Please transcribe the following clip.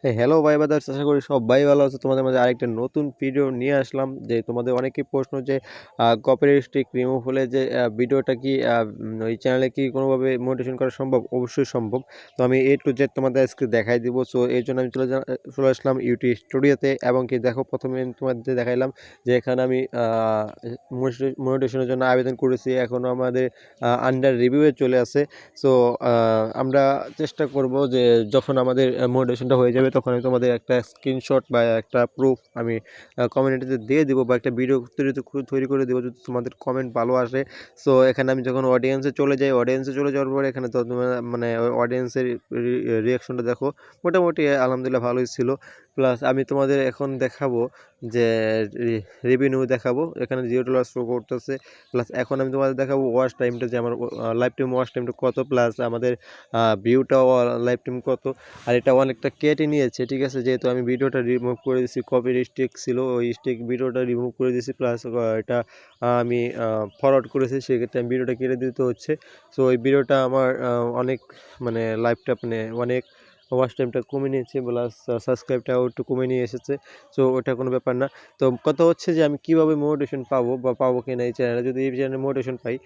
Hello ভাই brothers, আশা করি সবাই ভালো আছে। তোমাদের মাঝে আরেকটা নতুন ভিডিও নিয়ে আসলাম। যে তোমাদের অনেকেই প্রশ্ন যে কপিরাইট স্ট্রাইক রিমুভ হলে যে ভিডিওটা কি ওই চ্যানেলে কি কোনোভাবে মনিটাইজেশন করা সম্ভব? অবশ্যই সম্ভব। তো আমি এ টু জেড তোমাদের আজকে দেখাই দিব। সো এর জন্য আমি চলে আসলাম ইউটিউব স্টুডিওতে। এবং কি দেখো, প্রথমে আমি তোমাদের দেখাইলাম যে এখানে আমি মনিটাইজেশনের জন্য আবেদন করেছি, এখনও আমাদের আন্ডার রিভিউয়ে চলে আছে। সো আমরা চেষ্টা করব যে যখন আমাদের মোটিভেশনটা হয়ে যাবে তখন আমি তোমাদের একটা স্ক্রিনশট বা একটা প্রুফ আমি কমিউনিটিতে দিয়ে দিব, বা একটা ভিডিও তৈরি করে দেবো যদি তোমাদের কমেন্ট ভালো আসে। সো এখানে আমি যখন অডিয়েন্সে চলে যাই, অডিয়েন্সে চলে যাওয়ার পরে এখানে তো মানে অডিয়েন্সের রিয়াকশনটা দেখো, মোটামুটি আলহামদুলিল্লাহ ভালোই ছিল। প্লাস আমি তোমাদের এখন দেখাবো যে রেভিনিউ দেখাবো, এখানে $0 শো করতেছে। প্লাস এখন আমি তোমাদের দেখাবো ওয়াচ টাইমটা, যে আমার লাইভ টাইম ওয়াচ টাইমটা কত, প্লাস আমাদের ভিউটাও লাইভ টাইম কত। আর এটা অনেকটা কেটে নিয়েছে, ঠিক আছে, যেহেতু আমি ভিডিওটা রিমুভ করে দিয়েছি, কপি স্ট্রিক ছিল, ওই স্ট্রিক ভিডিওটা রিমুভ করে দিয়েছি। প্লাস এটা আমি ফরওয়ার্ড করেছি, সেক্ষেত্রে আমি ভিডিওটা কেটে দিতে হচ্ছে। সো ওই ভিডিওটা আমার অনেক মানে লাইভটা মানে অনেক ওয়াচ টাইমটা কমে নিয়েছে, প্লাস সাবস্ক্রাইবটাও একটু কমে নিয়ে এসেছে। সো ওটা কোনো ব্যাপার না। তো কথা হচ্ছে যে আমি কীভাবে মোটিভেশন পাবো, বা পাবো কিনা এই চ্যানেলে, যদি এই চ্যানেলে মোটিভেশন পাই